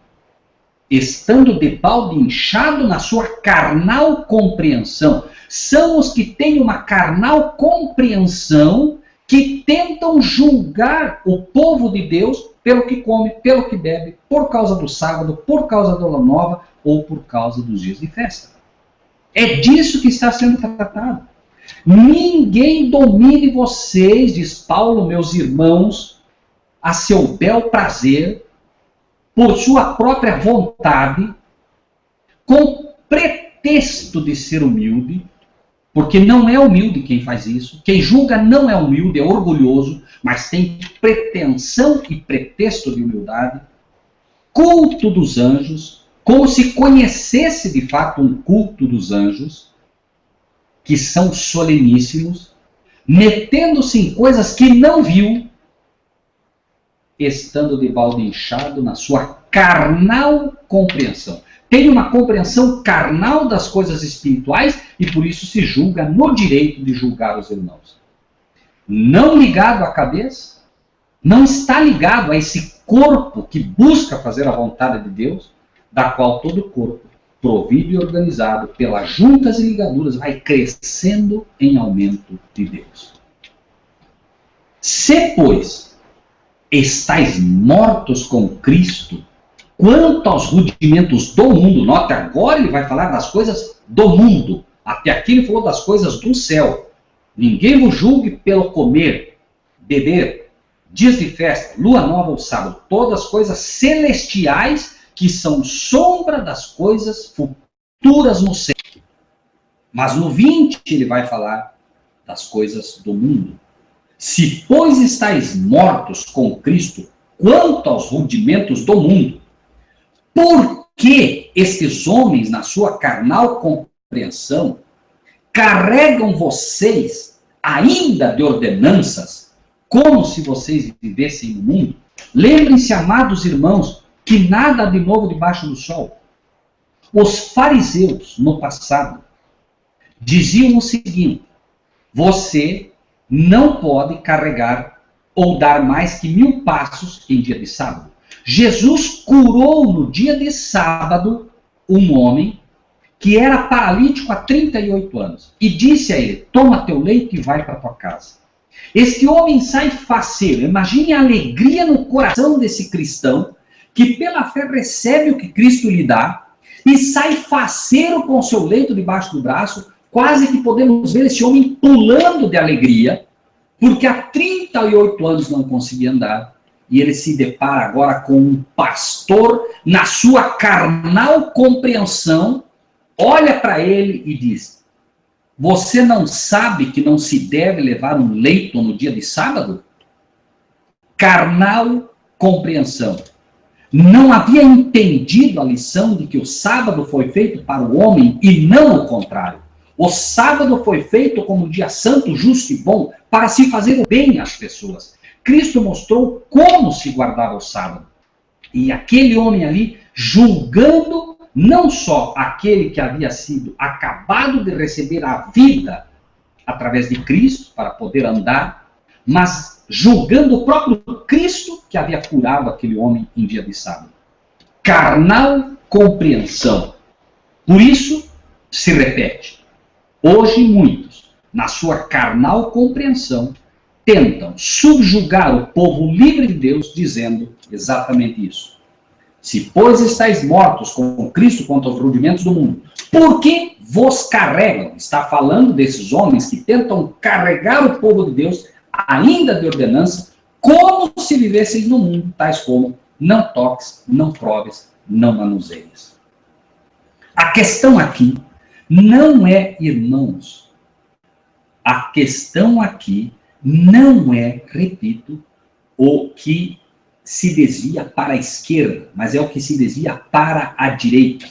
estando de balde inchado na sua carnal compreensão. São os que têm uma carnal compreensão que tentam julgar o povo de Deus pelo que come, pelo que bebe, por causa do sábado, por causa da lua nova ou por causa dos dias de festa. É disso que está sendo tratado. Ninguém domine vocês, diz Paulo, meus irmãos, a seu bel prazer, por sua própria vontade, com pretexto de ser humilde, porque não é humilde quem faz isso. Quem julga não é humilde, é orgulhoso, mas tem pretensão e pretexto de humildade. Culto dos anjos, como se conhecesse de fato um culto dos anjos, que são soleníssimos, metendo-se em coisas que não viu, estando de balde inchado na sua carnal compreensão. Tem uma compreensão carnal das coisas espirituais e por isso se julga no direito de julgar os irmãos. Não ligado à cabeça, não está ligado a esse corpo que busca fazer a vontade de Deus, da qual todo corpo, provido e organizado pelas juntas e ligaduras, vai crescendo em aumento de Deus. Se, pois, estáis mortos com Cristo, quanto aos rudimentos do mundo, note agora ele vai falar das coisas do mundo. Até aqui ele falou das coisas do céu. Ninguém vos julgue pelo comer, beber, dias de festa, lua nova ou sábado, todas coisas celestiais que são sombra das coisas futuras no céu. Mas no 20 ele vai falar das coisas do mundo. Se, pois, estáis mortos com Cristo, quanto aos rudimentos do mundo, por que estes homens, na sua carnal compreensão, carregam vocês ainda de ordenanças, como se vocês vivessem no mundo? Lembrem-se, amados irmãos, que nada há de novo debaixo do sol. Os fariseus, no passado, diziam o seguinte: você não pode carregar ou dar mais que 1000 passos em dia de sábado. Jesus curou no dia de sábado um homem que era paralítico há 38 anos. E disse a ele: toma teu leito e vai para tua casa. Este homem sai faceiro. Imagine a alegria no coração desse cristão, que pela fé recebe o que Cristo lhe dá, e sai faceiro com o seu leito debaixo do braço. Quase que podemos ver esse homem pulando de alegria, porque há 38 anos não conseguia andar. E ele se depara agora com um pastor, na sua carnal compreensão, olha para ele e diz: você não sabe que não se deve levar um leito no dia de sábado? Carnal compreensão. Não havia entendido a lição de que o sábado foi feito para o homem e não o contrário. O sábado foi feito como um dia santo, justo e bom, para se fazer o bem às pessoas. Cristo mostrou como se guardava o sábado. E aquele homem ali, julgando não só aquele que havia sido acabado de receber a vida através de Cristo, para poder andar, mas julgando o próprio Cristo que havia curado aquele homem em dia de sábado. Carnal compreensão. Por isso, se repete. Hoje muitos, na sua carnal compreensão, tentam subjugar o povo livre de Deus, dizendo exatamente isso. Se, pois, estáis mortos com Cristo contra os rudimentos do mundo, por que vos carregam? Está falando desses homens que tentam carregar o povo de Deus, ainda de ordenança, como se vivessem no mundo, tais como: não toques, não proves, não manuseias. A questão aqui não é, irmãos, a questão aqui não é, repito, o que se desvia para a esquerda, mas é o que se desvia para a direita.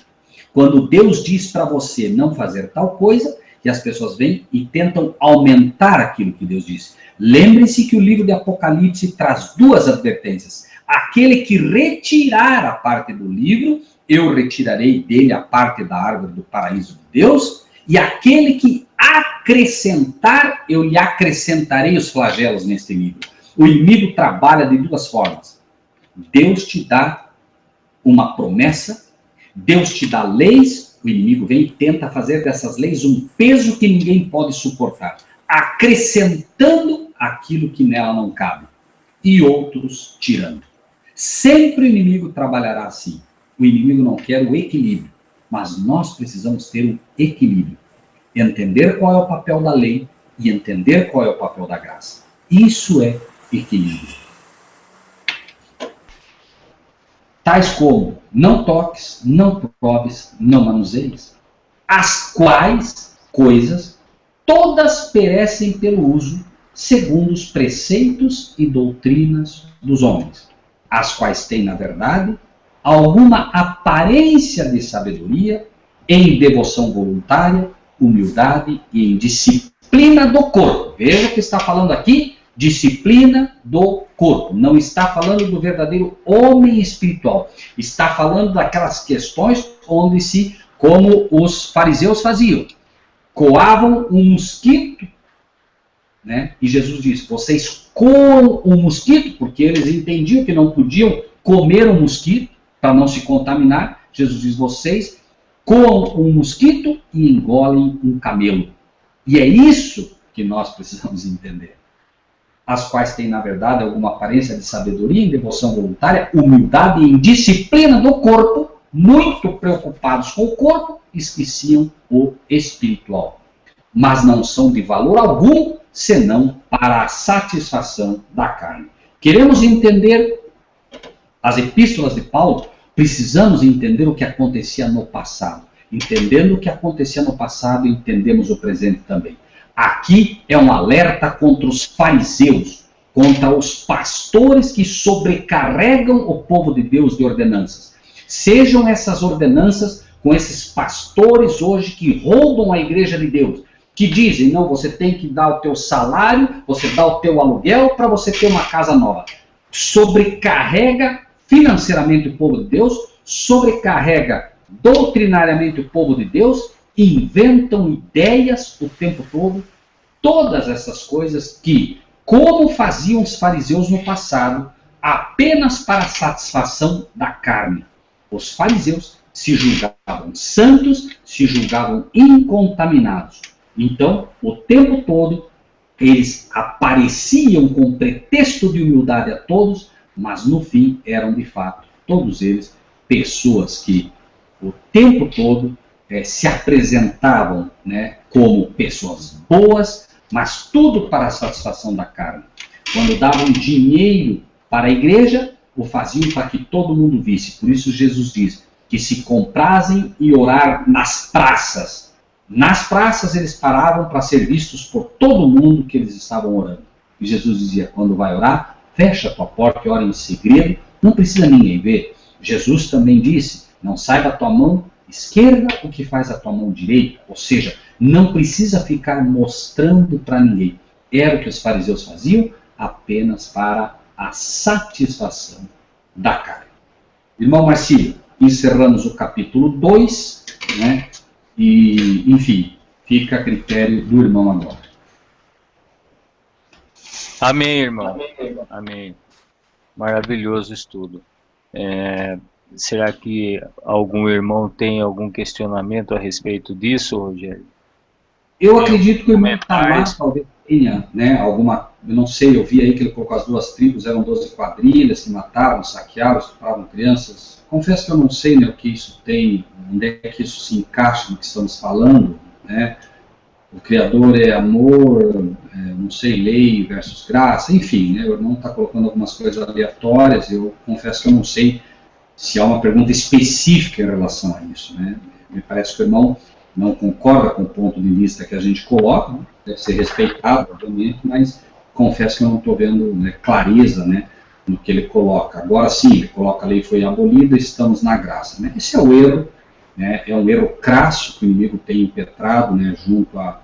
Quando Deus diz para você não fazer tal coisa, e as pessoas vêm e tentam aumentar aquilo que Deus disse. Lembre-se que o livro de Apocalipse traz duas advertências. Aquele que retirar a parte do livro, eu retirarei dele a parte da árvore do paraíso de Deus, e aquele que acrescentar, eu lhe acrescentarei os flagelos neste livro. O inimigo trabalha de duas formas. Deus te dá uma promessa, Deus te dá leis, o inimigo vem e tenta fazer dessas leis um peso que ninguém pode suportar, acrescentando aquilo que nela não cabe, e outros tirando. Sempre o inimigo trabalhará assim. O inimigo não quer o equilíbrio, mas nós precisamos ter um equilíbrio. Entender qual é o papel da lei e entender qual é o papel da graça. Isso é equilíbrio. Tais como: não toques, não proves, não manuseies, as quais coisas todas perecem pelo uso, segundo os preceitos e doutrinas dos homens, as quais têm, na verdade, alguma aparência de sabedoria, em devoção voluntária, humildade e em disciplina do corpo. Veja que está falando aqui, disciplina do corpo. Não está falando do verdadeiro homem espiritual. Está falando daquelas questões onde como os fariseus faziam. Coavam um mosquito, né? E Jesus disse: vocês coam um mosquito, porque eles entendiam que não podiam comer um mosquito para não se contaminar. Jesus diz: vocês coam um mosquito e engolem um camelo. E é isso que nós precisamos entender. As quais têm, na verdade, alguma aparência de sabedoria, em devoção voluntária, humildade e em disciplina do corpo, muito preocupados com o corpo, esqueciam o espiritual. Mas não são de valor algum, senão para a satisfação da carne. Queremos entender as epístolas de Paulo, precisamos entender o que acontecia no passado. Entendendo o que acontecia no passado, entendemos o presente também. Aqui é um alerta contra os fariseus, contra os pastores que sobrecarregam o povo de Deus de ordenanças. Sejam essas ordenanças com esses pastores hoje que roubam a igreja de Deus, que dizem: não, você tem que dar o teu salário, você dá o teu aluguel para você ter uma casa nova. Sobrecarrega financeiramente o povo de Deus, sobrecarrega doutrinariamente o povo de Deus, inventam ideias o tempo todo, todas essas coisas que, como faziam os fariseus no passado, apenas para a satisfação da carne. Os fariseus se julgavam santos, se julgavam incontaminados. Então, o tempo todo, eles apareciam com pretexto de humildade a todos, mas no fim eram de fato, todos eles, pessoas que o tempo todo se apresentavam, né, como pessoas boas, mas tudo para a satisfação da carne. Quando davam dinheiro para a igreja, o faziam para que todo mundo visse. Por isso Jesus diz que se comprazem e orar nas praças. Nas praças eles paravam para ser vistos por todo mundo que eles estavam orando. E Jesus dizia, quando vai orar, fecha a tua porta e ora em segredo, não precisa ninguém ver. Jesus também disse, não saiba a tua mão esquerda o que faz a tua mão direita. Ou seja, não precisa ficar mostrando para ninguém. Era o que os fariseus faziam, apenas para a satisfação da carne. Irmão Marcílio, encerramos o capítulo 2, né? E, enfim, fica a critério do irmão agora. Amém, irmão. Amém. Maravilhoso estudo. Será que algum irmão tem algum questionamento a respeito disso, Rogério? Eu acredito que o irmão Tamar talvez tenha, né, alguma, eu não sei, eu vi aí que ele colocou as duas tribos, eram 12 quadrilhas, se matavam, saqueavam, estupravam crianças. Confesso que eu não sei, né, o que isso tem, onde é que isso se encaixa no que estamos falando, né? O Criador é amor, não sei, lei versus graça, enfim, né, o irmão está colocando algumas coisas aleatórias, eu confesso que eu não sei se há uma pergunta específica em relação a isso, né? Me parece que o irmão não concorda com o ponto de vista que a gente coloca, né? Deve ser respeitado, obviamente, mas confesso que eu não estou vendo, né, clareza, né, no que ele coloca. Agora sim, ele coloca a lei foi abolida, estamos na graça, né? Esse é o erro, né? É um erro crasso que o inimigo tem impetrado, né, junto a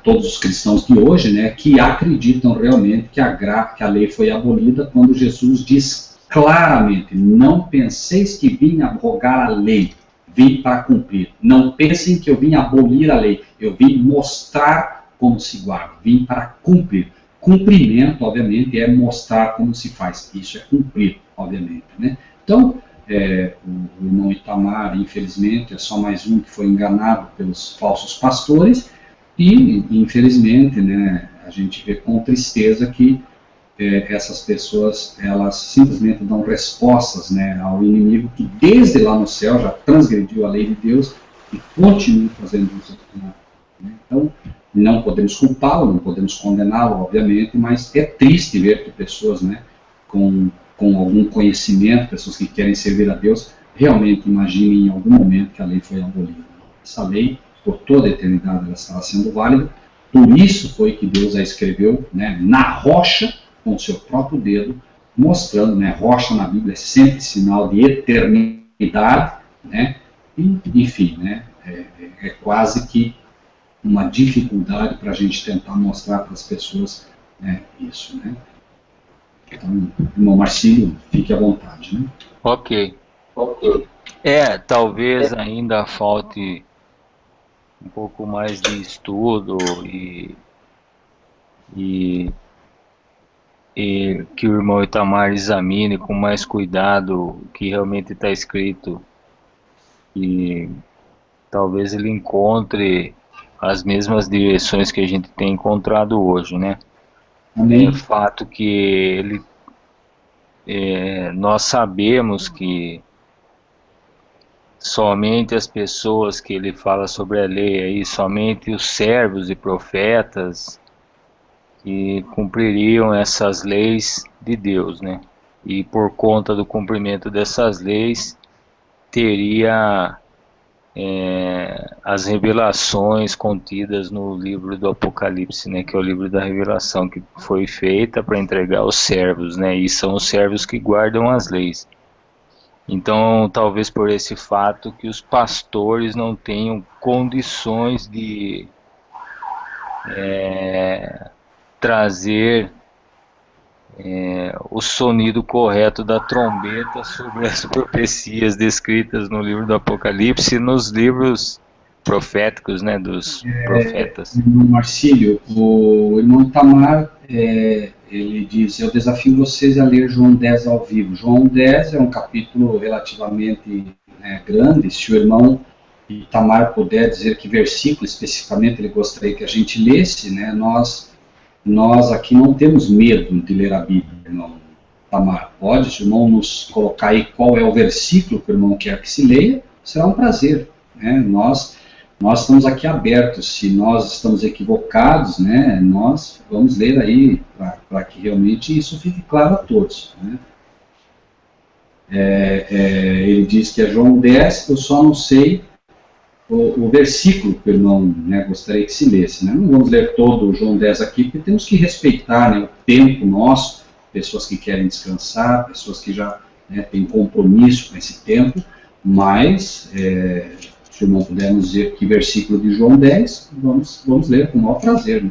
todos os cristãos de hoje, né, que acreditam realmente que a lei foi abolida quando Jesus diz claramente, não penseis que vim abrogar a lei, vim para cumprir. Não pensem que eu vim abolir a lei, eu vim mostrar como se guarda, vim para cumprir. Cumprimento, obviamente, é mostrar como se faz, isso é cumprir, obviamente, né? Então, o irmão Itamar, infelizmente, é só mais um que foi enganado pelos falsos pastores, e, infelizmente, né, a gente vê com tristeza que essas pessoas, elas simplesmente dão respostas, né, ao inimigo que desde lá no céu já transgrediu a lei de Deus e continua fazendo isso aqui na terra, né? Então, não podemos culpá-lo, não podemos condená-lo, obviamente, mas é triste ver que pessoas, né, com algum conhecimento, pessoas que querem servir a Deus, realmente imaginem em algum momento que a lei foi abolida. Essa lei, por toda a eternidade, ela estava sendo válida, por isso foi que Deus a escreveu, né, na rocha, com o seu próprio dedo, mostrando, né, rocha na Bíblia é sempre sinal de eternidade, né, e, enfim, né, é quase que uma dificuldade para a gente tentar mostrar para as pessoas, né, isso, né. Então, irmão Marcílio, fique à vontade, né. Ok. Talvez ainda falte um pouco mais de estudo e que o irmão Itamar examine com mais cuidado o que realmente está escrito, e talvez ele encontre as mesmas direções que a gente tem encontrado hoje, né? Amém. É fato que nós sabemos que somente as pessoas que ele fala sobre a lei aí, somente os servos e profetas que cumpririam essas leis de Deus, né? E por conta do cumprimento dessas leis, teria as revelações contidas no livro do Apocalipse, né? Que é o livro da revelação, que foi feita para entregar aos servos, né? E são os servos que guardam as leis. Então, talvez por esse fato que os pastores não tenham condições de trazer o sonido correto da trombeta sobre as profecias descritas no livro do Apocalipse e nos livros proféticos, né, dos profetas. Marcílio, o irmão Itamar, ele diz, eu desafio vocês a ler João 10 ao vivo. João 10 é um capítulo relativamente grande. Se o irmão Itamar puder dizer que versículo especificamente ele gostaria que a gente lesse, né, nós aqui não temos medo de ler a Bíblia, irmão Itamar. Pode, se o irmão nos colocar aí qual é o versículo que o irmão quer que se leia, será um prazer, né? Nós estamos aqui abertos. Se nós estamos equivocados, né, nós vamos ler aí para que realmente isso fique claro a todos, né? Ele diz que é João 10, eu só não sei o versículo que o irmão, né, gostaria que se lesse, né? Não vamos ler todo o João 10 aqui, porque temos que respeitar, né, o tempo nosso, pessoas que querem descansar, pessoas que já, né, têm compromisso com esse tempo, mas se o irmão puder nos dizer que versículo de João 10, vamos ler com o maior prazer, né?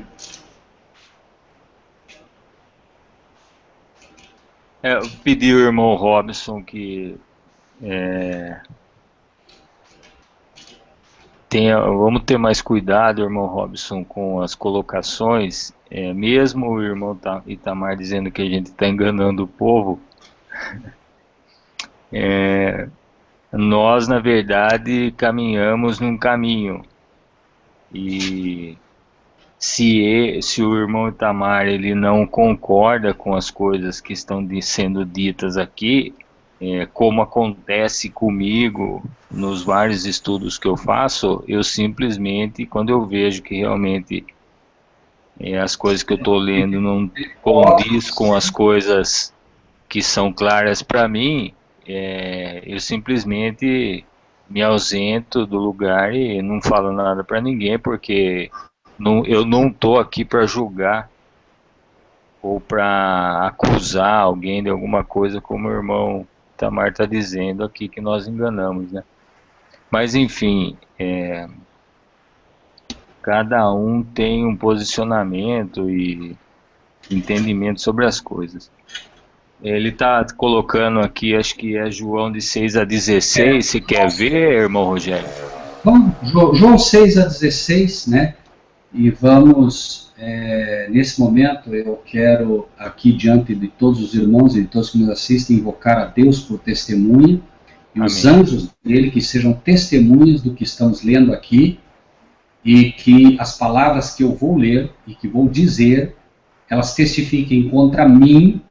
Eu pedi ao irmão Robson que vamos ter mais cuidado, irmão Robson, com as colocações, mesmo o irmão Itamar dizendo que a gente está enganando o povo, nós, na verdade, caminhamos num caminho, e se o irmão Itamar ele não concorda com as coisas que estão sendo ditas aqui, como acontece comigo nos vários estudos que eu faço, eu simplesmente, quando eu vejo que realmente as coisas que eu estou lendo não condiz com as coisas que são claras para mim, eu simplesmente me ausento do lugar e não falo nada para ninguém, porque eu não estou aqui para julgar ou para acusar alguém de alguma coisa, como o irmão Itamar está dizendo aqui que nós enganamos, né? Mas enfim, cada um tem um posicionamento e entendimento sobre as coisas. Ele está colocando aqui, acho que é João de 6 a 16, você quer ver, irmão Rogério? Bom, João 6 a 16, né? E vamos, nesse momento, eu quero aqui diante de todos os irmãos e de todos que nos assistem, invocar a Deus por testemunha, e os anjos dele que sejam testemunhas do que estamos lendo aqui, e que as palavras que eu vou ler e que vou dizer, elas testifiquem contra mim,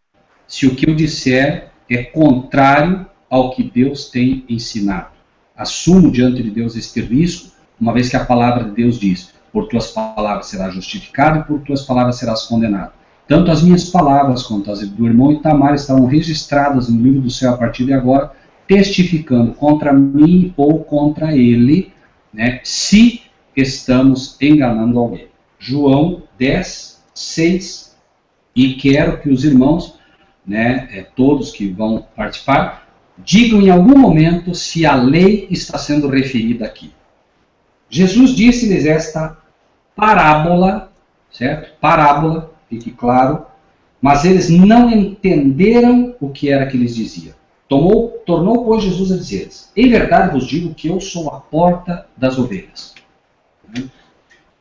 se o que eu disser é contrário ao que Deus tem ensinado. Assumo diante de Deus este risco, uma vez que a palavra de Deus diz: por tuas palavras serás justificado e por tuas palavras serás condenado. Tanto as minhas palavras quanto as do irmão Itamar estarão registradas no livro do céu a partir de agora, testificando contra mim ou contra ele, né, se estamos enganando alguém. João 10, 6, e quero que os irmãos, né, todos que vão participar, digam em algum momento se a lei está sendo referida aqui. Jesus disse-lhes esta parábola, certo? Parábola, fique claro, mas eles não entenderam o que era que lhes dizia. Tornou, pois, Jesus a dizer-lhes: em verdade vos digo que eu sou a porta das ovelhas.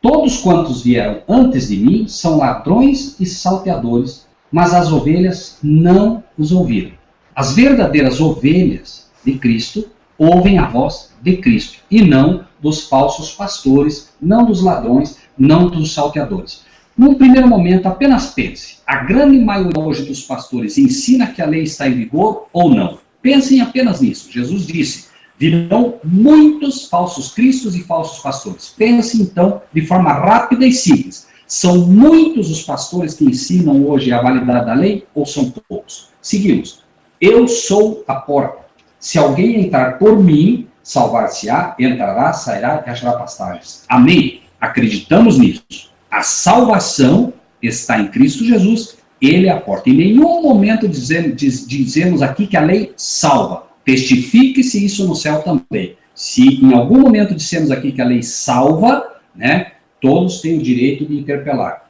Todos quantos vieram antes de mim são ladrões e salteadores, mas as ovelhas não os ouviram. As verdadeiras ovelhas de Cristo ouvem a voz de Cristo, e não dos falsos pastores, não dos ladrões, não dos salteadores. Num primeiro momento, apenas pense: a grande maioria hoje dos pastores ensina que a lei está em vigor ou não? Pensem apenas nisso. Jesus disse: virão muitos falsos cristos e falsos pastores. Pense então de forma rápida e simples: são muitos os pastores que ensinam hoje a validade da lei ou são poucos? Seguimos. Eu sou a porta. Se alguém entrar por mim, salvar-se-á, entrará, sairá e achará pastagens. Amém? Acreditamos nisso. A salvação está em Cristo Jesus. Ele é a porta. Em nenhum momento dizemos aqui que a lei salva. Testifique-se isso no céu também. Se em algum momento dissemos aqui que a lei salva, né, todos têm o direito de interpelar.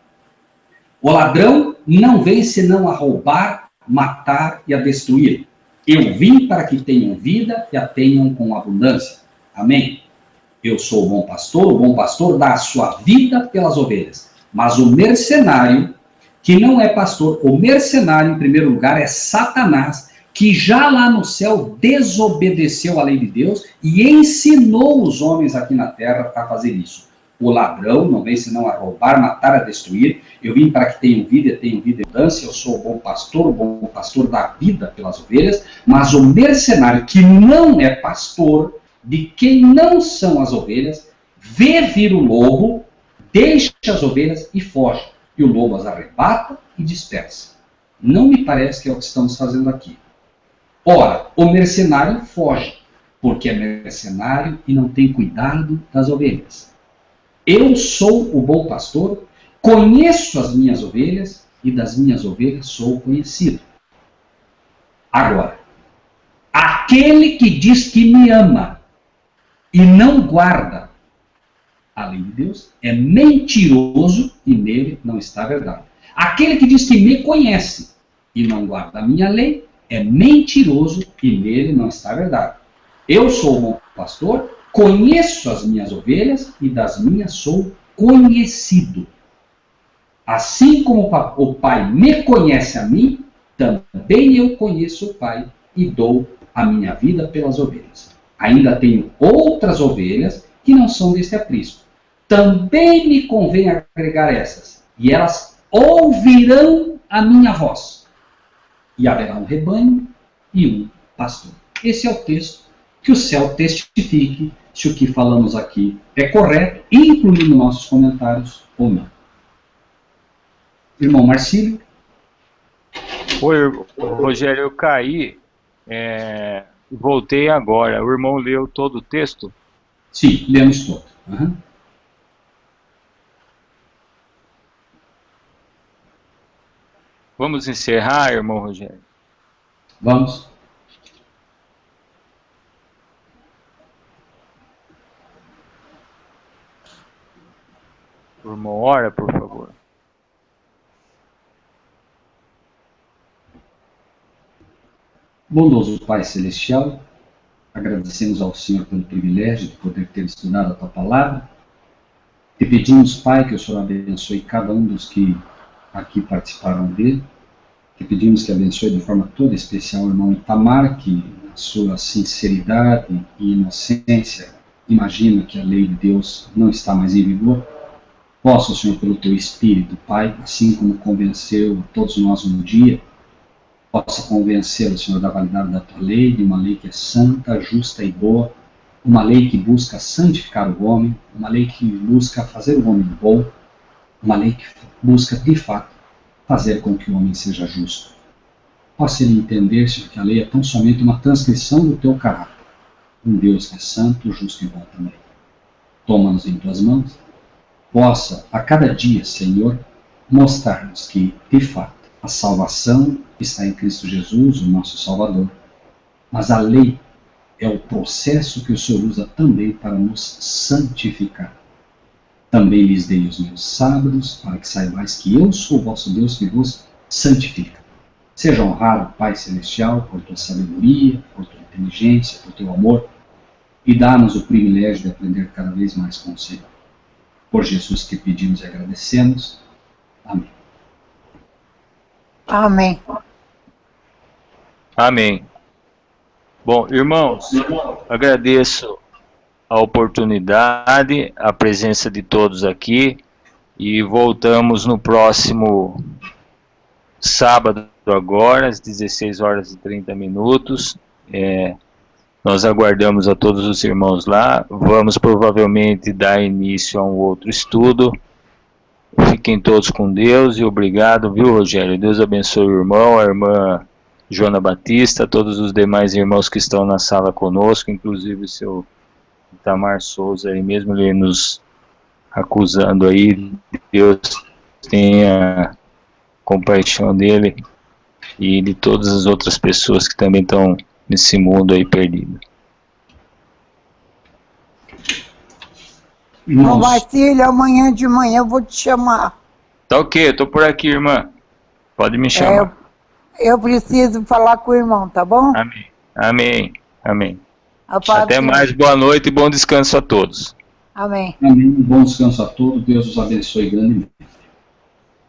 O ladrão não vem senão a roubar, matar e a destruir. Eu vim para que tenham vida e a tenham com abundância. Amém? Eu sou o bom pastor dá a sua vida pelas ovelhas. Mas o mercenário, que não é pastor, o mercenário, em primeiro lugar, é Satanás, que já lá no céu desobedeceu a lei de Deus e ensinou os homens aqui na terra a fazer isso. O ladrão não vem senão a roubar, matar, a destruir. Eu vim para que tenham vida e tenham vida em abundância. Eu sou o bom pastor dá vida pelas ovelhas. Mas o mercenário, que não é pastor, de quem não são as ovelhas, vê vir o lobo, deixa as ovelhas e foge. E o lobo as arrebata e dispersa. Não me parece que é o que estamos fazendo aqui. Ora, o mercenário foge, porque é mercenário e não tem cuidado das ovelhas. Eu sou o bom pastor, conheço as minhas ovelhas e das minhas ovelhas sou conhecido. Agora, aquele que diz que me ama e não guarda a lei de Deus é mentiroso e nele não está a verdade. Aquele que diz que me conhece e não guarda a minha lei é mentiroso e nele não está a verdade. Eu sou o bom pastor, conheço as minhas ovelhas e das minhas sou conhecido. Assim como o Pai me conhece a mim, também eu conheço o Pai e dou a minha vida pelas ovelhas. Ainda tenho outras ovelhas que não são deste aprisco. Também me convém agregar essas, e elas ouvirão a minha voz. E haverá um rebanho e um pastor. Esse é o texto. Que o céu testifique se o que falamos aqui é correto, incluindo nossos comentários ou não. Irmão Marcílio? Oi, Rogério, eu caí, voltei agora. O irmão leu todo o texto? Sim, lemos todo. Uhum. Vamos encerrar, irmão Rogério? Vamos. Irmão, ora, por favor. Bondoso Pai Celestial, agradecemos ao Senhor pelo privilégio de poder ter estudado a Tua Palavra. Te pedimos, Pai, que o Senhor abençoe cada um dos que aqui participaram dele. Te pedimos que abençoe de forma toda especial o irmão Itamar, que na sua sinceridade e inocência imagina que a lei de Deus não está mais em vigor. Possa, Senhor, pelo Teu Espírito, Pai, assim como convenceu todos nós um dia, possa convencê-lo, Senhor, da validade da Tua lei, de uma lei que é santa, justa e boa, uma lei que busca santificar o homem, uma lei que busca fazer o homem bom, uma lei que busca, de fato, fazer com que o homem seja justo. Possa ele entender, Senhor, que a lei é tão somente uma transcrição do Teu caráter, um Deus que é santo, justo e bom também. Toma-nos em Tuas mãos, possa, a cada dia, Senhor, mostrar-nos que, de fato, a salvação está em Cristo Jesus, o nosso Salvador. Mas a lei é o processo que o Senhor usa também para nos santificar. Também lhes dei os meus sábados, para que saibais que eu sou o vosso Deus que vos santifica. Seja honrado, Pai Celestial, por Tua sabedoria, por Tua inteligência, por Teu amor, e dá-nos o privilégio de aprender cada vez mais com o Senhor. Por Jesus que pedimos e agradecemos. Amém. Amém. Amém. Bom, irmãos, agradeço a oportunidade, a presença de todos aqui e voltamos no próximo sábado agora, às 16 horas e 30 minutos. Nós aguardamos a todos os irmãos lá. Vamos provavelmente dar início a um outro estudo. Fiquem todos com Deus e obrigado, viu, Rogério? Deus abençoe o irmão, a irmã Joana Batista, todos os demais irmãos que estão na sala conosco, inclusive o seu Itamar Souza, aí mesmo ele nos acusando aí. Deus tenha compaixão dele e de todas as outras pessoas que também estão nesse mundo aí perdido. Ô, Marcílio, amanhã de manhã eu vou te chamar. Tá ok, eu tô por aqui, irmã. Pode me chamar. eu preciso falar com o irmão, tá bom? Amém. Amém. Amém. A paz Até do Senhor. mais, boa noite e bom descanso a todos. Amém. Amém. Bom descanso a todos. Deus os abençoe grandemente.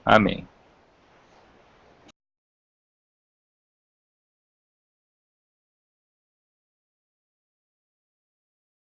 Amém.